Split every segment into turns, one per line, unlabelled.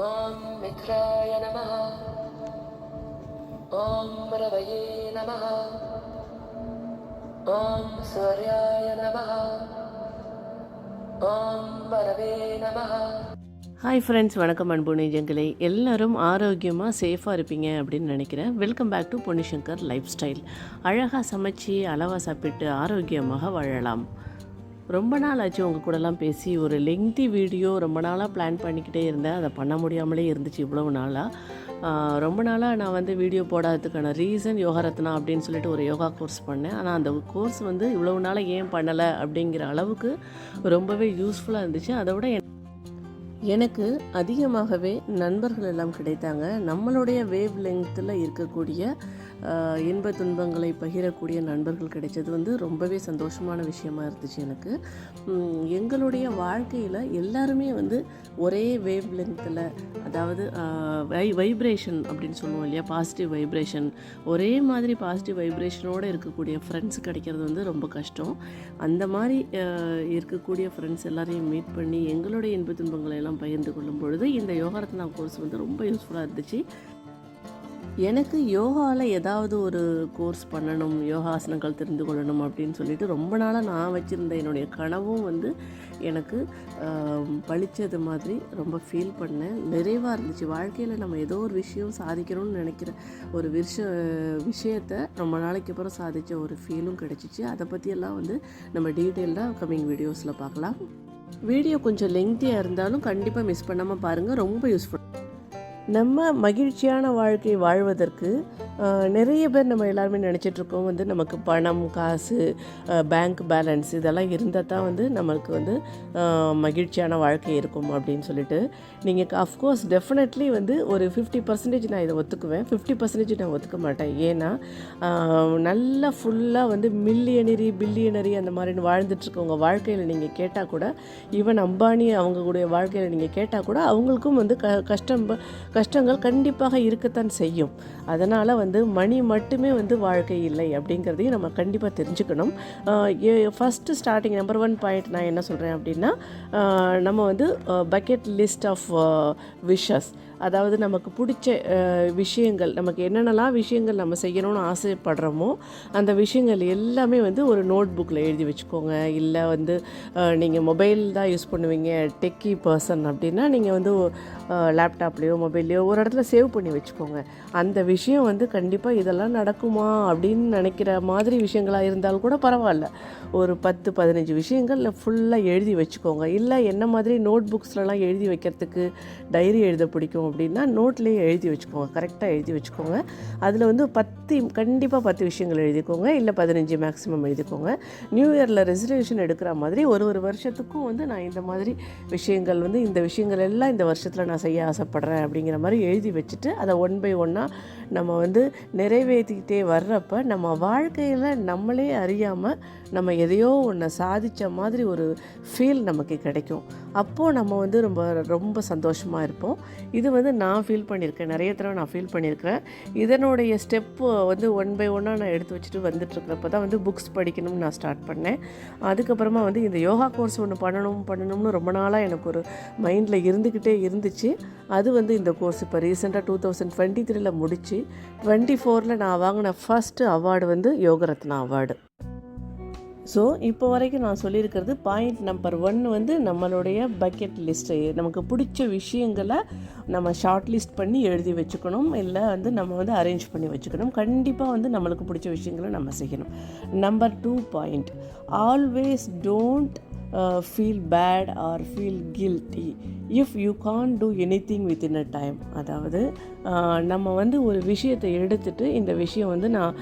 ॐ मित्राय नमः। ॐ रवये नमः। ॐ सूर्याय नमः। ॐ वरवे नमः.
ஹாய் ஃப்ரெண்ட்ஸ், வணக்கம் அன்பு நெஞ்சங்களே. எல்லோரும் ஆரோக்கியமாக சேஃபாக இருப்பீங்க அப்படின்னு நினைக்கிறேன். Welcome back to Ponnishankar life style. அழகாக சமைச்சு அளவாக சாப்பிட்டு ஆரோக்கியமாக வாழலாம். ரொம்ப நாள் ஆச்சு உங்கள் கூடலாம் பேசி. ஒரு லெங்தி வீடியோ ரொம்ப நாளாக பிளான் பண்ணிக்கிட்டே இருந்தேன். அதை பண்ண முடியாமலே இருந்துச்சு இவ்வளவு நாளாக. ரொம்ப நாளாக நான் வீடியோ போடாததுக்கான ரீசன் யோகாரத்னா அப்படின்னு சொல்லிட்டு ஒரு யோகா கோர்ஸ் பண்ணேன். ஆனால் அந்த கோர்ஸ் இவ்வளவு நாளாக ஏன் பண்ணலை அப்படிங்கிற அளவுக்கு ரொம்பவே யூஸ்ஃபுல்லாக இருந்துச்சு. அதை விட எனக்கு அதிகமாகவே நண்பர்கள் எல்லாம் கிடைத்தாங்க. நம்மளுடைய வேவ் லெங்த்தில் இருக்கக்கூடிய இன்ப துன்பங்களை பகிரக்கூடிய நண்பர்கள் கிடைச்சது ரொம்பவே சந்தோஷமான விஷயமா இருந்துச்சு எனக்கு. எங்களுடைய வாழ்க்கையில் எல்லாருமே ஒரே வேவ் லெங்த்தில், அதாவது வைப்ரேஷன் அப்படின்னு சொல்லுவோம் இல்லையா, பாசிட்டிவ் வைப்ரேஷன், ஒரே மாதிரி பாசிட்டிவ் வைப்ரேஷனோடு இருக்கக்கூடிய ஃப்ரெண்ட்ஸ் கிடைக்கிறது ரொம்ப கஷ்டம். அந்த மாதிரி இருக்கக்கூடிய ஃப்ரெண்ட்ஸ் எல்லாரையும் மீட் பண்ணி எங்களுடைய இன்ப துன்பங்களை எல்லாம் பகிர்ந்து கொள்ளும் பொழுது இந்த யோகாரத்னா கோர்ஸ் ரொம்ப யூஸ்ஃபுல்லாக இருந்துச்சு. எனக்கு யோகாவில் ஏதாவது ஒரு கோர்ஸ் பண்ணணும், யோகாசனங்கள் தெரிந்து கொள்ளணும் அப்படின்னு சொல்லிட்டு ரொம்ப நாளாக நான் வச்சுருந்த என்னுடைய கனவும் எனக்கு பழித்தது மாதிரி ரொம்ப ஃபீல் பண்ணேன். நிறைவாக இருந்துச்சு. வாழ்க்கையில் நம்ம ஏதோ ஒரு விஷயம் சாதிக்கணும்னு நினைக்கிற ஒரு விஷயத்தை ரொம்ப நாளைக்கு அப்புறம் சாதித்த ஒரு ஃபீலும் கிடச்சிச்சு. அதை பற்றியெல்லாம் நம்ம டீட்டெயில்டாக கம்மிங் வீடியோஸில் பார்க்கலாம். வீடியோ கொஞ்சம் லெங்க்தியாக இருந்தாலும் கண்டிப்பாக மிஸ் பண்ணாமல் பாருங்கள், ரொம்ப யூஸ்ஃபுல். நம்ம மகிழ்ச்சியான வாழ்க்கை வாழ்வதற்கு நிறைய பேர் நம்ம எல்லாருமே நினச்சிட்ருக்கோம் நமக்கு பணம், காசு, பேங்க் பேலன்ஸ் இதெல்லாம் இருந்தால் தான் நம்மளுக்கு மகிழ்ச்சியான வாழ்க்கை இருக்கும் அப்படின்னு சொல்லிட்டு. நீங்கள் அஃப்கோர்ஸ் டெஃபினெட்லி ஒரு 50% நான் இதை ஒத்துக்குவேன், 50% நான் ஒத்துக்க மாட்டேன். ஏன்னா நல்லா ஃபுல்லாக மில்லியனரி பில்லியனரி அந்த மாதிரி வாழ்ந்துட்டுருக்கவங்க வாழ்க்கையில் நீங்கள் கேட்டால் கூட, ஈவன் அம்பானி அவங்களுடைய வாழ்க்கையில் நீங்கள் கேட்டால் கூட அவங்களுக்கும் கஷ்டங்கள் கண்டிப்பாக இருக்கத்தான் செய்யும். அதனால் மணி மட்டுமே வாழ்க்கை இல்லை அப்படிங்கிறதையும் நம்ம கண்டிப்பாக தெரிஞ்சுக்கணும். ஃபஸ்ட்டு ஸ்டார்டிங் நம்பர் 1 பாயிண்ட் நான் என்ன சொல்கிறேன் அப்படின்னா, நம்ம பக்கெட் லிஸ்ட் ஆஃப் விஷஸ், அதாவது நமக்கு பிடிச்ச விஷயங்கள், நமக்கு என்னென்னலாம் விஷயங்கள் நம்ம செய்யணும்னு ஆசைப்படுறோமோ அந்த விஷயங்கள் எல்லாமே ஒரு நோட் புக்கில் எழுதி வச்சுக்கோங்க. இல்லை நீங்கள் மொபைல் தான் யூஸ் பண்ணுவீங்க, டெக்கி பர்சன் அப்படின்னா நீங்கள் லேப்டாப்லேயோ மொபைல்லையோ ஒரு இடத்துல சேவ் பண்ணி வச்சுக்கோங்க. அந்த விஷயம் கண்டிப்பாக இதெல்லாம் நடக்குமா அப்படின்னு நினைக்கிற மாதிரி விஷயங்களாக இருந்தாலும் கூட பரவாயில்ல, ஒரு 10-15 விஷயங்கள் ஃபுல்லாக எழுதி வச்சுக்கோங்க. இல்லை என்ன மாதிரி நோட் புக்ஸ்லலாம் எழுதி வைக்கிறதுக்கு டைரி எழுத பிடிக்கும் அப்படின்னா நோட்லேயே எழுதி வச்சுக்கோங்க, கரெக்டாக எழுதி வச்சுக்கோங்க. அதில் 10 விஷயங்கள் எழுதிக்கோங்க, இல்லை 15 மேக்ஸிமம் எழுதிக்கோங்க. நியூ இயரில் ரெசல்யூஷன் எடுக்கிற மாதிரி ஒரு வருஷத்துக்கும் நான் இந்த மாதிரி விஷயங்கள் இந்த விஷயங்கள் எல்லாம் இந்த வருஷத்தில் நான் செய்ய ஆசைப்பட்றேன் அப்படிங்கிற மாதிரி எழுதி வச்சுட்டு அதை 1 by 1 நம்ம நிறைவேற்றிக்கிட்டே வர்றப்ப நம்ம வாழ்க்கையில் நம்மளே அறியாமல் நம்ம எதையோ ஒன்று சாதித்த மாதிரி ஒரு ஃபீல் நமக்கு கிடைக்கும். அப்போது நம்ம ரொம்ப ரொம்ப சந்தோஷமாக இருப்போம். இது நான் ஃபீல் பண்ணியிருக்கேன், நிறைய தடவை நான் ஃபீல் பண்ணியிருக்கிறேன். இதனுடைய ஸ்டெப்பு 1 by 1 நான் எடுத்து வச்சுட்டு வந்துட்டுருக்கிறப்ப தான் புக்ஸ் படிக்கணும்னு நான் ஸ்டார்ட் பண்ணேன். அதுக்கப்புறமா இந்த யோகா கோர்ஸ் ஒன்று பண்ணணும்னு ரொம்ப நாளாக எனக்கு ஒரு மைண்டில் இருந்துக்கிட்டே இருந்துச்சு. அது இந்த கோர்ஸ் இப்போ ரீசெண்டாக 2023 முடித்து 24 நான் வாங்கின ஃபஸ்ட்டு அவார்டு யோகரத்னா அவார்டு. ஸோ இப்போ வரைக்கும் நான் சொல்லியிருக்கிறது பாயிண்ட் நம்பர் 1 நம்மளுடைய பக்கெட் லிஸ்ட்டு, நமக்கு பிடிச்ச விஷயங்களை நம்ம ஷார்ட் லிஸ்ட் பண்ணி எழுதி வச்சுக்கணும். இல்லை நம்ம அரேஞ்ச் பண்ணி வச்சுக்கணும். கண்டிப்பாக நம்மளுக்கு பிடிச்ச விஷயங்களை நம்ம செய்யணும். Number 2 point, always don't feel bad or feel guilty if you can't do anything within a time. அதாவது நம்ம ஒரு விஷயத்தை எடுத்துகிட்டு இந்த விஷயம் நான்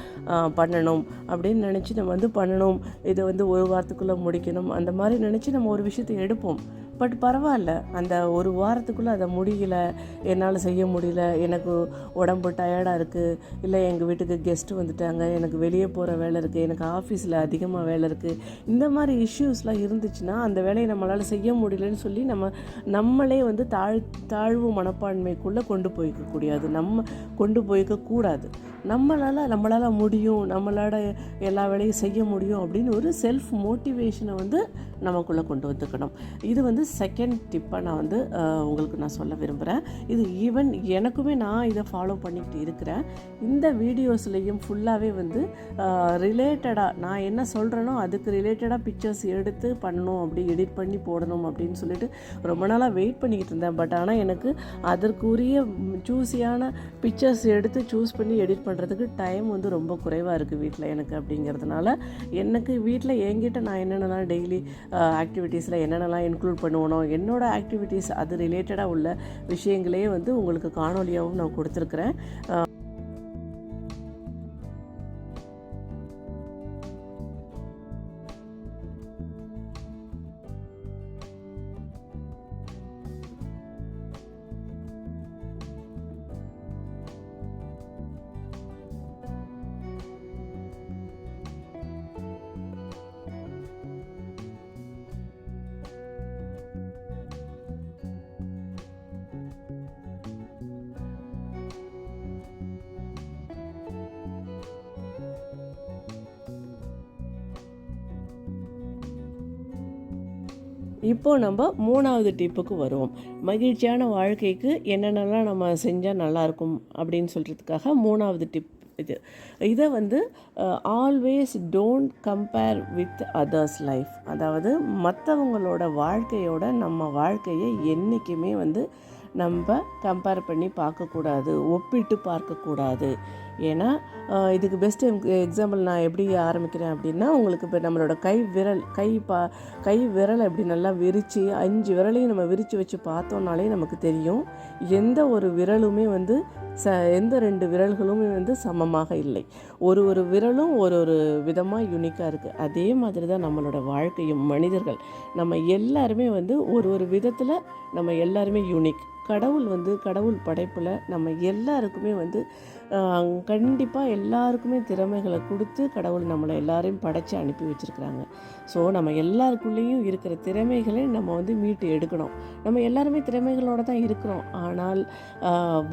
பண்ணணும் அப்படின்னு நினச்சி நம்ம பண்ணணும், இதை ஒரு வாரத்துக்குள்ளே முடிக்கணும், அந்த மாதிரி நினச்சி நம்ம ஒரு விஷயத்தை எடுப்போம். பட் பரவாயில்ல, அந்த ஒரு வாரத்துக்குள்ளே அதை முடியல, என்னால் செய்ய முடியல, எனக்கு உடம்பு டயர்டாக இருக்குது, இல்லை எங்கள் வீட்டுக்கு கெஸ்ட்டு வந்துட்டாங்க, எனக்கு வெளியே போகிற வேலை இருக்குது, எனக்கு ஆஃபீஸில் அதிகமாக வேலை இருக்குது, இந்த மாதிரி இஷ்யூஸ்லாம் இருந்துச்சுன்னா அந்த வேலையை நம்மளால் செய்ய முடியலன்னு சொல்லி நம்மளே தாழ்வு மனப்பான்மைக்குள்ளே கொண்டு போய்க்கக்கூடாது, நம்ம கொண்டு போய்க்கக்கூடாது. நம்மளால் முடியும், நம்மளால் எல்லா வேலையும் செய்ய முடியும் அப்படின்னு ஒரு செல்ஃப் மோட்டிவேஷனை நமக்குள்ளே கொண்டு வந்துக்கணும். இது வந்து செகண்ட் டிப்பாக நான் வந்து உங்களுக்கு நான் சொல்ல விரும்புகிறேன். இது ஈவன் எனக்குமே நான் இதை ஃபாலோ பண்ணிக்கிட்டு இருக்கிறேன். இந்த வீடியோஸ்லேயும் ஃபுல்லாகவே வந்து ரிலேட்டடாக நான் என்ன சொல்கிறேனோ அதுக்கு ரிலேட்டடாக பிக்சர்ஸ் எடுத்து பண்ணணும், அப்படி எடிட் பண்ணி போடணும் அப்படின்னு சொல்லிட்டு ரொம்ப நாளாக வெயிட் பண்ணிக்கிட்டு இருந்தேன். பட் ஆனால் எனக்கு அதற்குரிய சூஸியான பிக்சர்ஸ் எடுத்து சூஸ் பண்ணி எடிட் பண்ணுறதுக்கு டைம் வந்து ரொம்ப குறைவாக இருக்குது வீட்டில் எனக்கு. அப்படிங்கிறதுனால எனக்கு வீட்டில் என்கிட்ட நான் என்னென்னலாம் டெய்லி ஆக்டிவிட்டீஸில் என்னென்னலாம் இன்க்ளூட் பண்ணுவனோ என்னோடய ஆக்டிவிட்டீஸ் அது ரிலேட்டடாக உள்ள விஷயங்களே வந்து உங்களுக்கு காணொலியாகவும் நான் கொடுத்துருக்குறேன். இப்போது நம்ம 3வது டிப்புக்கு வருவோம். மகிழ்ச்சியான வாழ்க்கைக்கு என்னென்னலாம் நம்ம செஞ்சால் நல்லாயிருக்கும் அப்படின்னு சொல்கிறதுக்காக 3வது டிப் இதை வந்து always don't compare with others life. அதாவது மற்றவங்களோட வாழ்க்கையோட நம்ம வாழ்க்கையை என்றைக்குமே வந்து நம்ம கம்பேர் பண்ணி பார்க்கக்கூடாது, ஒப்பிட்டு பார்க்கக்கூடாது. ஏன்னா இதுக்கு பெஸ்ட் எக்ஸாம்பிள் நான் எப்படி ஆரம்பிக்கிறேன் அப்படின்னா, உங்களுக்கு இப்போ நம்மளோட கை விரல் அப்படி நல்லா விரித்து 5 விரலையும் நம்ம விரித்து வச்சு பார்த்தோன்னாலே நமக்கு தெரியும் எந்த ஒரு விரலுமே வந்து எந்த 2 விரல்களுமே வந்து சமமாக இல்லை. ஒரு விரலும் ஒரு விதமாக யூனிக்காக இருக்குது. அதே மாதிரி தான் நம்மளோட வாழ்க்கையும். மனிதர்கள் நம்ம எல்லாருமே வந்து ஒரு விதத்தில் நம்ம எல்லாருமே யூனிக். கடவுள் படைப்பில் நம்ம எல்லாருக்குமே வந்து கண்டிப்பாக எல்லாருக்குமே திறமைகளை கொடுத்து கடவுள் நம்மளை எல்லாரையும் படைத்து அனுப்பி வச்சுருக்குறாங்க. ஸோ நம்ம எல்லாருக்குள்ளேயும் இருக்கிற திறமைகளை நம்ம வந்து மீட்டு எடுக்கணும். நம்ம எல்லாருமே திறமைகளோடு தான் இருக்கிறோம். ஆனால்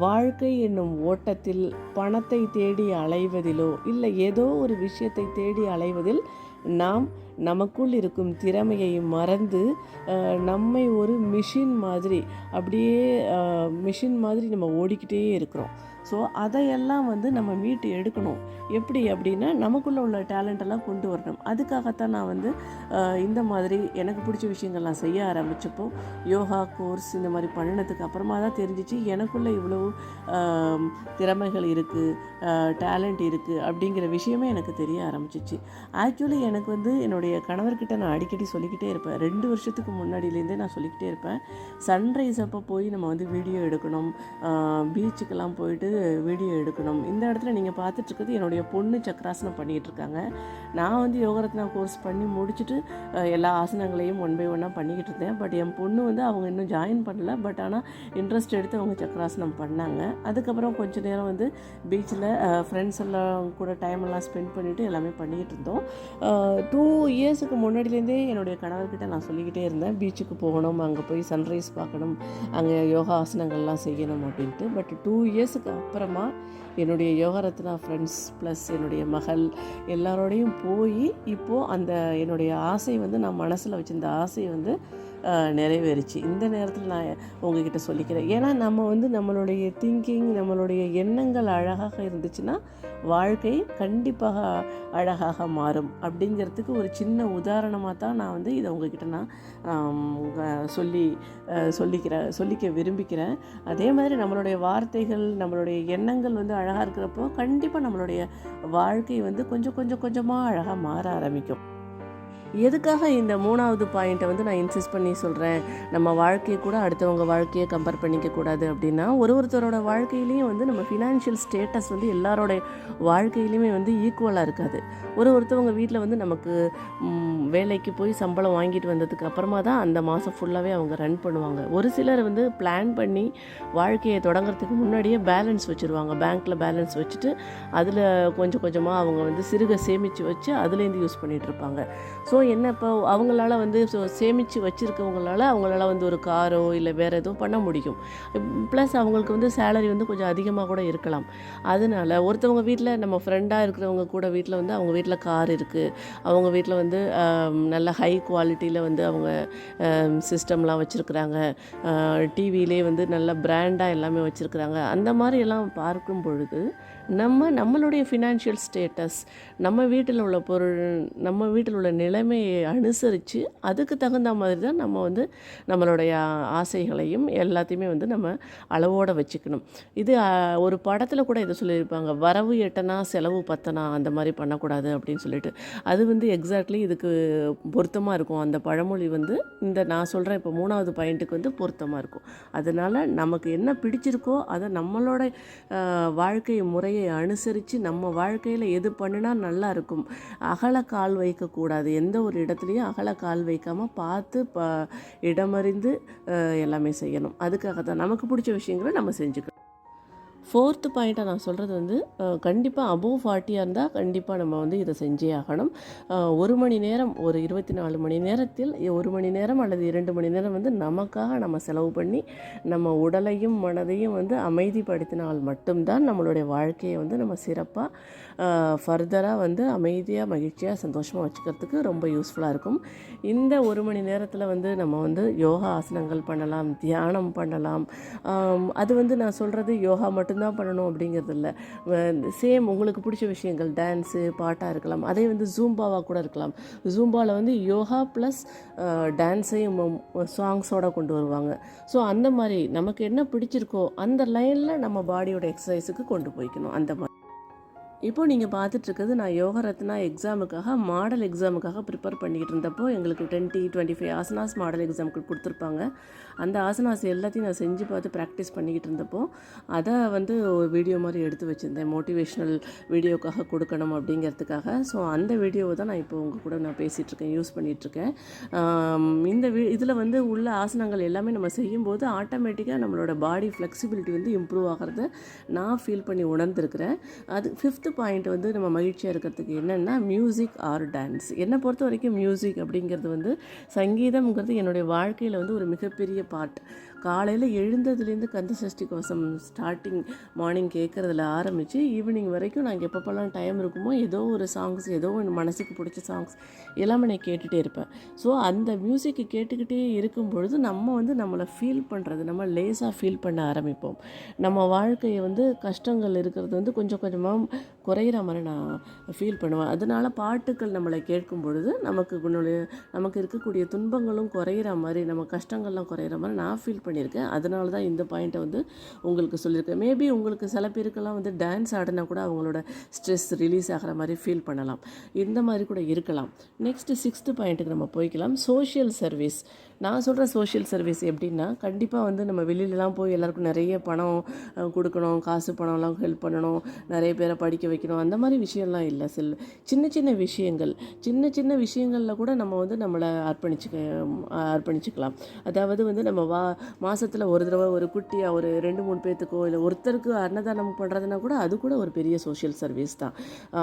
வாழ்க்கை என்னும் ஓட்டத்தில் பணத்தை தேடி அலைவதிலோ இல்லை ஏதோ ஒரு விஷயத்தை தேடி அலைவதில் நாம் நமக்குள் இருக்கும் திறமையை மறந்து நம்மை ஒரு மிஷின் மாதிரி நம்ம ஓடிக்கிட்டே இருக்கிறோம். ஸோ அதையெல்லாம் வந்து நம்ம மீட்டு எடுக்கணும். எப்படி அப்படின்னா நமக்குள்ளே உள்ள டேலண்டெல்லாம் கொண்டு வரணும். அதுக்காகத்தான் நான் வந்து இந்த மாதிரி எனக்கு பிடிச்ச விஷயங்கள்லாம் செய்ய ஆரம்பித்தப்போ யோகா கோர்ஸ் இந்த மாதிரி பண்ணினதுக்கு அப்புறமா தான் தெரிஞ்சிச்சு எனக்குள்ளே இவ்வளோ திறமைகள் இருக்குது, டேலண்ட் இருக்குது அப்படிங்கிற விஷயமே எனக்கு தெரிய ஆரம்பிச்சிச்சு. ஆக்சுவலி எனக்கு வந்து என்னுடைய கணவர்கிட்ட நான் அடிக்கடி சொல்லிக்கிட்டே இருப்பேன். 2 வருஷத்துக்கு முன்னாடியிலேருந்தே நான் சொல்லிக்கிட்டே இருப்பேன், சன்ரைஸ் அப்போ போய் நம்ம வந்து வீடியோ எடுக்கணும், பீச்சுக்கெல்லாம் போயிட்டு வீடியோ எடுக்கணும். இந்த இடத்துல நீங்கள் பார்த்துட்ருக்கிறது என்னுடைய பொண்ணு சக்கராசனம் பண்ணிகிட்ருக்காங்க. நான் வந்து யோகரத்னா கோர்ஸ் பண்ணி முடிச்சுட்டு எல்லா ஆசனங்களையும் 1 by 1 பண்ணிக்கிட்டு இருந்தேன். பட் என் பொண்ணு வந்து அவங்க இன்னும் ஜாயின் பண்ணல. பட் ஆனால் இன்ட்ரெஸ்ட் எடுத்து அவங்க சக்கராசனம் பண்ணாங்க. அதுக்கப்புறம் கொஞ்சம் நேரம் வந்து பீச்சில் ஃப்ரெண்ட்ஸ் எல்லாம் கூட டைம் எல்லாம் ஸ்பெண்ட் பண்ணிவிட்டு எல்லாமே பண்ணிக்கிட்டு இருந்தோம். 2 இயர்ஸுக்கு முன்னாடியிலேருந்தே என்னுடைய கணவர்கிட்ட நான் சொல்லிக்கிட்டே இருந்தேன், பீச்சுக்கு போகணும், அங்கே போய் சன்ரைஸ் பார்க்கணும், அங்கே யோகா ஆசனங்கள்லாம் செய்யணும் அப்படின்ட்டு. பட் 2 இயர்ஸுக்கு அப்புறமா என்னுடைய யோகரத்னா ஃப்ரெண்ட்ஸ் ப்ளஸ் என்னுடைய மகள் எல்லாரோடையும் போய் இப்போது அந்த என்னுடைய ஆசை வந்து நான் மனசில் வச்சுருந்த ஆசை வந்து நிறைவேறிச்சு. இந்த நேரத்தில் நான் உங்ககிட்ட சொல்லிக்கிறேன். ஏன்னா நம்ம வந்து நம்மளுடைய திங்கிங், நம்மளுடைய எண்ணங்கள் அழகாக இருந்துச்சுன்னா வாழ்க்கை கண்டிப்பாக அழகாக மாறும். அப்படிங்கிறதுக்கு ஒரு சின்ன உதாரணமாக தான் நான் வந்து இதை உங்ககிட்ட நான் சொல்லிக்க விரும்பிக்கிறேன். அதே மாதிரி நம்மளுடைய வார்த்தைகள், நம்மளுடைய எண்ணங்கள் வந்து அழகாக இருக்கிறப்போ கண்டிப்பாக நம்மளுடைய வாழ்க்கை வந்து கொஞ்சமாக அழகாக மாற ஆரம்பிக்கும். எதுக்காக இந்த 3வது பாயிண்ட்டை வந்து நான் இன்சிஸ்ட் பண்ணி சொல்கிறேன், நம்ம வாழ்க்கையை கூட அடுத்தவங்க வாழ்க்கையை கம்பேர் பண்ணிக்கக்கூடாது அப்படின்னா, ஒருத்தரோட வாழ்க்கையிலையும் வந்து நம்ம ஃபினான்ஷியல் ஸ்டேட்டஸ் வந்து எல்லாரோட வாழ்க்கையிலையுமே வந்து ஈக்குவலாக இருக்காது. ஒருத்தவங்க வீட்டில் வந்து நமக்கு வேலைக்கு போய் சம்பளம் வாங்கிட்டு வந்ததுக்கு அப்புறமா தான் அந்த மாதம் ஃபுல்லாகவே அவங்க ரன் பண்ணுவாங்க. ஒரு சிலர் வந்து பிளான் பண்ணி வாழ்க்கையை தொடங்கிறதுக்கு முன்னாடியே பேலன்ஸ் வச்சுருவாங்க. பேங்க்கில் பேலன்ஸ் வச்சுட்டு அதில் கொஞ்சமாக அவங்க வந்து சிறுக சேமித்து வச்சு அதுலேருந்து யூஸ் பண்ணிகிட்ருப்பாங்க. ஸோ என்ன இப்போ அவங்களால வந்து சேமித்து வச்சுருக்கவங்களால அவங்களால வந்து ஒரு காரோ இல்லை வேறு எதுவும் பண்ண முடியும். ப்ளஸ் அவங்களுக்கு வந்து சேலரி வந்து கொஞ்சம் அதிகமாக கூட இருக்கலாம். அதனால ஒருத்தவங்க வீட்டில் நம்ம ஃப்ரெண்டாக இருக்கிறவங்க கூட வீட்டில் வந்து அவங்க வீட்டில் கார் இருக்குது, அவங்க வீட்டில் வந்து நல்ல ஹை குவாலிட்டியில் வந்து அவங்க சிஸ்டம்லாம் வச்சுருக்குறாங்க, டிவிலே வந்து நல்ல பிராண்டாக எல்லாமே வச்சுருக்குறாங்க. அந்த மாதிரி எல்லாம் பார்க்கும் பொழுது நம்மளுடைய ஃபினான்ஷியல் ஸ்டேட்டஸ், நம்ம வீட்டில் உள்ள பொருள், நம்ம வீட்டில் உள்ள நிலைமையை அனுசரித்து அதுக்கு தகுந்த மாதிரி தான் நம்ம வந்து நம்மளுடைய ஆசைகளையும் எல்லாத்தையுமே வந்து நம்ம அளவோடு வச்சுக்கணும். இது ஒரு படத்தில் கூட இதை சொல்லியிருப்பாங்க, வரவு எட்டனா செலவு பத்தனா, அந்த மாதிரி பண்ணக்கூடாது அப்படின்னு சொல்லிட்டு. அது வந்து எக்ஸாக்ட்லி இதுக்கு பொருத்தமாக இருக்கும். அந்த பழமொழி வந்து இந்த நான் சொல்கிறேன் இப்போ 3வது பாயிண்ட்டுக்கு வந்து பொருத்தமாக இருக்கும். அதனால் நமக்கு என்ன பிடிச்சிருக்கோ அதை நம்மளோட வாழ்க்கை முறையை அனுசரித்து நம்ம வாழ்க்கையில் எது பண்ணினா நல்லா இருக்கும். அகல கால் வைக்கக்கூடாது, எந்த ஒரு இடத்துலையும் அகல கால் வைக்காமல் பார்த்து இடமறிந்து எல்லாமே செய்யணும். அதுக்காக தான் நமக்கு பிடிச்ச விஷயங்களை நம்ம செஞ்சுக்கணும். 4th பாயிண்ட்டாக நான் சொல்கிறது வந்து கண்டிப்பாக அபோவ் 40 இருந்தால் கண்டிப்பாக நம்ம வந்து இதை செஞ்சே ஆகணும். 1 மணி நேரம், ஒரு 24 மணி நேரத்தில் 1 மணி நேரம் அல்லது 2 மணி நேரம் வந்து நமக்காக நம்ம செலவு பண்ணி நம்ம உடலையும் மனதையும் வந்து அமைதிப்படுத்தினால் மட்டும்தான் நம்மளுடைய வாழ்க்கையை வந்து நம்ம சிறப்பாக ஃபர்தராக வந்து அமைதியாக மகிழ்ச்சியாக சந்தோஷமாக வச்சுக்கிறதுக்கு ரொம்ப யூஸ்ஃபுல்லாக இருக்கும். இந்த 1 மணி நேரத்தில் வந்து நம்ம வந்து யோகா ஆசனங்கள் பண்ணலாம், தியானம் பண்ணலாம். அது வந்து நான் சொல்கிறது யோகா மட்டும்தான் பண்ணணும் அப்படிங்கிறது இல்லை. சேம் உங்களுக்கு பிடிச்ச விஷயங்கள், டான்ஸு, பாட்டாக இருக்கலாம், அதே வந்து ஜூம்பாவாக கூட இருக்கலாம். ஜூம்பாவில் வந்து யோகா ப்ளஸ் டான்ஸையும் சாங்ஸோடு கொண்டு வருவாங்க. ஸோ அந்த மாதிரி நமக்கு என்ன பிடிச்சிருக்கோ அந்த லைனில் நம்ம பாடியோட எக்ஸசைஸுக்கு கொண்டு போய்க்கணும். அந்த மாதிரி இப்போது நீங்கள் பார்த்துட்ருக்கிறது நான் யோகா ரத்னா எக்ஸாமுக்காக, மாடல் எக்ஸாமுக்காக ப்ரிப்பேர் பண்ணிக்கிட்டு இருந்தப்போ எங்களுக்கு 20-25 ஆசனாஸ் மாடல் எக்ஸாமுக்கு கொடுத்துருப்பாங்க. அந்த ஆசனாஸ் எல்லாத்தையும் நான் செஞ்சு பார்த்து ப்ராக்டிஸ் பண்ணிக்கிட்டு இருந்தப்போ அதை வந்து ஒரு வீடியோ மாதிரி எடுத்து வச்சுருந்தேன், மோட்டிவேஷ்னல் வீடியோக்காக கொடுக்கணும் அப்படிங்கிறதுக்காக. ஸோ அந்த வீடியோவை தான் நான் இப்போ உங்கள் கூட நான் பேசிகிட்ருக்கேன், யூஸ் பண்ணிகிட்ருக்கேன். இந்த இதில் வந்து உள்ள ஆசனங்கள் எல்லாமே நம்ம செய்யும்போது ஆட்டோமேட்டிக்காக நம்மளோட பாடி ஃப்ளெக்சிபிலிட்டி வந்து இம்ப்ரூவ் ஆகிறத நான் ஃபீல் பண்ணி உணர்ந்துருக்கிறேன். அது 5th பாயிண்ட் வந்து நம்ம மகிழ்ச்சியாக இருக்கிறதுக்கு என்னென்னா மியூசிக் ஆர் டான்ஸ். என்னை பொறுத்த வரைக்கும் மியூசிக் அப்படிங்கிறது வந்து சங்கீதம்ங்கிறது என்னுடைய வாழ்க்கையில் வந்து ஒரு மிகப்பெரிய பார்ட். காலையில் எழுந்ததுலேருந்து கந்த சஷ்டி கவசம் ஸ்டார்டிங் மார்னிங் கேட்குறதுல ஆரம்பித்து ஈவினிங் வரைக்கும் நான் எப்பப்போல்லாம் டைம் இருக்குமோ ஏதோ ஒரு சாங்ஸ், ஏதோ ஒன்று மனசுக்கு பிடிச்ச சாங்ஸ் எல்லாமே நான் கேட்டுகிட்டே இருப்பேன். ஸோ அந்த மியூசிக்கு கேட்டுக்கிட்டே இருக்கும் பொழுது நம்ம வந்து நம்மளை ஃபீல் பண்ணுறது, நம்ம லேஸாக ஃபீல் பண்ண ஆரம்பிப்போம். நம்ம வாழ்க்கையை வந்து கஷ்டங்கள் இருக்கிறது வந்து கொஞ்சம் கொஞ்சமாக குறையிற மாதிரி நான் ஃபீல் பண்ணுவேன். அதனால் பாட்டுக்கள் நம்மளை கேட்கும் பொழுது நமக்கு இருக்கக்கூடிய துன்பங்களும் குறையிற மாதிரி, நம்ம கஷ்டங்கள்லாம் குறையிற மாதிரி நான் ஃபீல் பண்ணியிருக்கேன். அதனால தான் இந்த பாயிண்ட்டை வந்து உங்களுக்கு சொல்லியிருக்கேன். மேபி உங்களுக்கு சில பேருக்கெல்லாம் வந்து டான்ஸ் ஆடினா கூட அவங்களோட ஸ்ட்ரெஸ் ரிலீஸ் ஆகிற மாதிரி ஃபீல் பண்ணலாம். இந்த மாதிரி கூட இருக்கலாம். நெக்ஸ்ட்டு 6th பாயிண்ட்டுக்கு நம்ம போய்க்கலாம், சோஷியல் சர்வீஸ். நான் சொல்கிற சோஷியல் சர்வீஸ் எப்படின்னா, கண்டிப்பாக வந்து நம்ம வெளியிலலாம் போய் எல்லாருக்கும் நிறைய பணம் கொடுக்கணும், காசு பணம்லாம் ஹெல்ப் பண்ணணும், நிறைய பேரை படிக்க வைக்கணும், அந்த மாதிரி விஷயம்லாம் இல்லை. சின்ன சின்ன விஷயங்கள், சின்ன சின்ன விஷயங்களில் கூட நம்ம வந்து நம்மளை அர்ப்பணிச்சுக்கலாம். அதாவது வந்து நம்ம மாதத்தில் ஒரு தடவை ஒரு குட்டியாக ஒரு 2-3 பேர்த்துக்கோ இல்லை ஒருத்தருக்கு அன்னதானம் பண்ணுறதுனா கூட அது கூட ஒரு பெரிய சோஷியல் சர்வீஸ் தான்.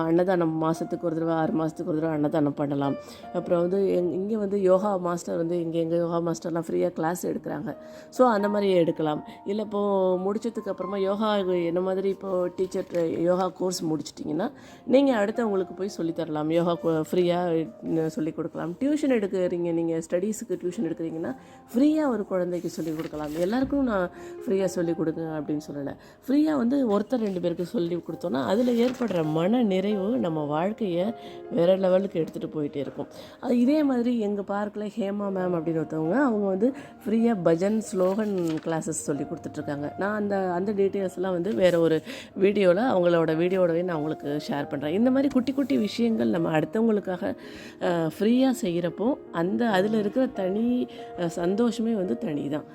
அன்னதானம் மாதத்துக்கு ஒரு தடவை, 6 மாதத்துக்கு ஒரு தடவை அன்னதானம் பண்ணலாம். அப்புறம் வந்து இங்கே வந்து யோகா மாஸ்டர் வந்து எங்கள் யோகா மாஸ்டர்லாம் ஃப்ரீயாக கிளாஸ் எடுக்கிறாங்க. ஸோ அந்த மாதிரி எடுக்கலாம். இல்லை இப்போது முடிச்சதுக்கு அப்புறமா யோகா என்ன மாதிரி இப்போது டீச்சர் யோகா கோர்ஸ் முடிச்சிட்டிங்கன்னா நீங்கள் அடுத்தவங்களுக்கு போய் சொல்லித்தரலாம், யோகா ஃப்ரீயாக சொல்லிக் கொடுக்கலாம். டியூஷன் எடுக்கிறீங்க, நீங்கள் ஸ்டடீஸுக்கு டியூஷன் எடுக்கிறீங்கன்னா ஃப்ரீயாக ஒரு குழந்தைக்கு சொல்லிக் கொடுக்கலாம். எல்லாருக்கும் நான் ஃப்ரீயாக சொல்லிக் கொடுங்க அப்படின்னு சொல்லலை. ஃப்ரீயாக வந்து ஒருத்தர் 2 பேருக்கு சொல்லி கொடுத்தோன்னா அதில் ஏற்படுற மன நிறைவு நம்ம வாழ்க்கையை வேறு லெவலுக்கு எடுத்துகிட்டு போயிட்டே இருக்கும். இதே மாதிரி எங்கள் பார்க்கில் ஹேமா மேம் அப்படின்னு ஒருத்தவங்க, அவங்க வந்து ஃப்ரீயாக பஜன் ஸ்லோகன் கிளாஸஸ் சொல்லி கொடுத்துட்ருக்காங்க. நான் அந்த டீட்டெயில்ஸ்லாம் வந்து வேறு ஒரு வீடியோவில் அவங்களோட வீடியோடவே நான் உங்களுக்கு ஷேர் பண்ணுறேன். இந்த மாதிரி குட்டி குட்டி விஷயங்கள் நம்ம அடுத்தவங்களுக்காக ஃப்ரீயாக செய்கிறப்போ அதில் இருக்கிற தனி சந்தோஷமே வந்து தனி தான்.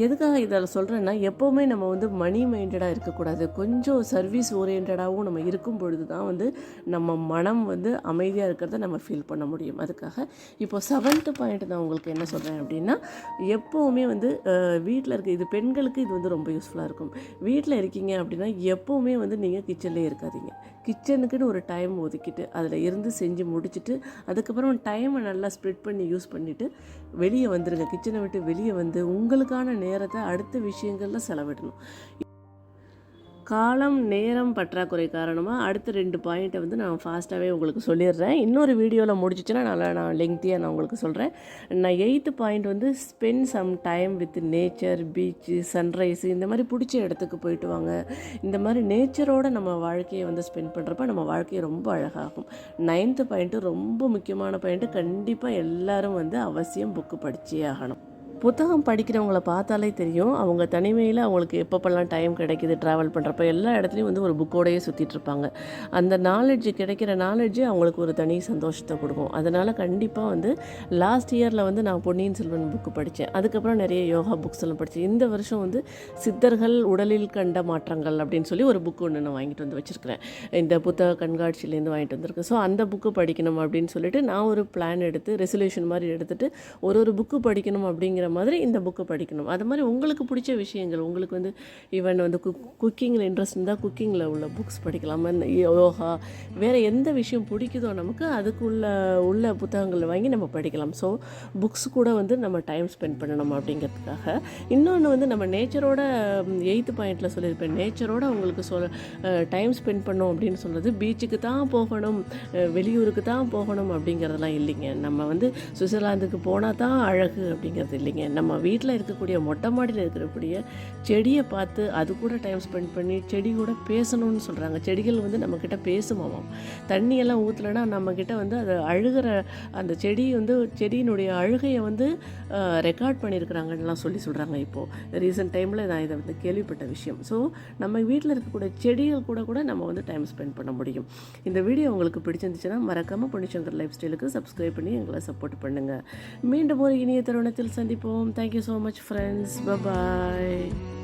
எதுக்காக இதில் சொல்கிறேன்னா, எப்போவுமே நம்ம வந்து மணி மைண்டடாக இருக்கக்கூடாது. கொஞ்சம் சர்வீஸ் ஓரியன்டாகவும் நம்ம இருக்கும் பொழுது தான் வந்து நம்ம மனம் வந்து அமைதியாக இருக்கிறத நம்ம ஃபீல் பண்ண முடியும். அதுக்காக இப்போ 7th பாயிண்ட் நான் உங்களுக்கு என்ன சொல்கிறேன் அப்படின்னா, எப்போவுமே வந்து வீட்டில் இருக்க இது பெண்களுக்கு இது வந்து ரொம்ப யூஸ்ஃபுல்லாக இருக்கும். வீட்டில் இருக்கீங்க அப்படின்னா எப்போவுமே வந்து நீங்கள் கிச்சன்லேயே இருக்காதீங்க. கிச்சனுக்குன்னு ஒரு டைம் ஒதுக்கிட்டு அதில் இருந்து செஞ்சு முடிச்சுட்டு அதுக்கப்புறம் டைமை நல்லா ஸ்ப்ரெட் பண்ணி யூஸ் பண்ணிவிட்டு வெளியே வந்துடுங்க. கிச்சனை விட்டு வெளியே வந்து உங்களுக்கான நேரத்தை அடுத்த விஷயங்களில் செலவிடணும். காலம் நேரம் பற்றாக்குறை காரணமாக அடுத்த 2 பாயிண்ட்டை வந்து நான் ஃபாஸ்ட்டாகவே உங்களுக்கு சொல்லிடுறேன். இன்னொரு வீடியோவில் முடிச்சிச்சுன்னா நான் லெங்க்த்தியாக நான் உங்களுக்கு சொல்கிறேன். நான் 8th பாயிண்ட் வந்து spend some time with nature, beach, sunrise இந்த மாதிரி பிடிச்ச இடத்துக்கு போயிட்டு வாங்க. இந்த மாதிரி நேச்சரோடு நம்ம வாழ்க்கையை வந்து ஸ்பெண்ட் பண்ணுறப்ப நம்ம வாழ்க்கையை ரொம்ப அழகாகும். 9th பாயிண்ட்டு ரொம்ப முக்கியமான பாயிண்ட்டு. கண்டிப்பாக எல்லோரும் வந்து அவசியம் புக்கு படித்தே ஆகணும். புத்தகம் படிக்கிறவங்கள பார்த்தாலே தெரியும், அவங்க தனிமையில் அவங்களுக்கு எப்பப்பெல்லாம் டைம் கிடைக்கிது ட்ராவல் பண்ணுறப்ப எல்லா இடத்துலையும் வந்து ஒரு புக்கோடையே சுற்றிட்டுருப்பாங்க. அந்த கிடைக்கிற நாலேஜ் அவங்களுக்கு ஒரு தனி சந்தோஷத்தை கொடுக்கும். அதனால் கண்டிப்பாக வந்து லாஸ்ட் இயரில் வந்து நான் பொன்னியின் செல்வன் புக்கு படித்தேன். அதுக்கப்புறம் நிறைய யோகா புக்ஸ் எல்லாம் படித்தேன். இந்த வருஷம் வந்து சித்தர்கள் உடலில் கண்ட மாற்றங்கள் அப்படின்னு சொல்லி ஒரு புக்கு ஒன்று நான் வாங்கிட்டு வந்து வச்சுருக்கிறேன். இந்த புத்தக கண்காட்சியிலேருந்து வாங்கிட்டு வந்திருக்கேன். ஸோ அந்த புக்கு படிக்கணும் அப்படின்னு சொல்லிட்டு நான் ஒரு பிளான் எடுத்து ரெசல்யூஷன் மாதிரி எடுத்துகிட்டு ஒரு புக்கு படிக்கணும் அப்படிங்கிற மாதிரி இந்த புக்கு படிக்கணும். அது மாதிரி உங்களுக்கு பிடிச்ச விஷயங்கள், உங்களுக்கு வந்து ஈவன் வந்து குக்கிங்கில் இன்ட்ரெஸ்ட் இருந்தால் குக்கிங்கில் உள்ள புக்ஸ் படிக்கலாம். யோகா வேறு எந்த விஷயம் பிடிக்குதோ நமக்கு உள்ள புத்தகங்கள் வாங்கி நம்ம படிக்கலாம். ஸோ புக்ஸ் கூட வந்து நம்ம டைம் ஸ்பெண்ட் பண்ணணும் அப்படிங்கிறதுக்காக. இன்னொன்று வந்து நம்ம நேச்சரோட 8th பாயிண்டில் சொல்லியிருப்பேன், நேச்சரோட உங்களுக்கு டைம் ஸ்பெண்ட் பண்ணோம் அப்படின்னு சொல்கிறது பீச்சுக்கு தான் போகணும், வெளியூருக்கு தான் போகணும் அப்படிங்கிறதெல்லாம் இல்லைங்க. நம்ம வந்து சுவிட்சர்லாந்துக்கு போனால் தான் அழகு அப்படிங்கிறது இல்லைங்க. நம்ம வீட்டில் இருக்கக்கூடிய மொட்டை மாடியில் இருக்கக்கூடிய செடியை பார்த்து அது கூட டைம் ஸ்பெண்ட் பண்ணி செடி கூட பேசணும்னு சொல்கிறாங்க. செடிகள் வந்து நம்மக்கிட்ட பேசுமாம். தண்ணியெல்லாம் ஊற்றலைன்னா நம்மக்கிட்ட வந்து அது அழுகிற அந்த செடி வந்து செடியினுடைய அழுகையை வந்து ரெக்கார்ட் பண்ணியிருக்கிறாங்கன்னெலாம் சொல்கிறாங்க. இப்போது ரீசெண்ட் டைமில் நான் இதை வந்து கேள்விப்பட்ட விஷயம். ஸோ நம்ம வீட்டில் இருக்கக்கூடிய செடிகள் கூட நம்ம வந்து டைம் ஸ்பெண்ட் பண்ண முடியும். இந்த வீடியோ உங்களுக்கு பிடிச்சிருந்துச்சுன்னா மறக்காமல் பொன்னிசங்கர் லைஃப் ஸ்டைலுக்கு சப்ஸ்கிரைப் பண்ணி எங்களை சப்போர்ட் பண்ணுங்கள். மீண்டும் ஒரு இனிய தருணத்தில் சந்திப்போம். Thank you so much, friends. Bye bye.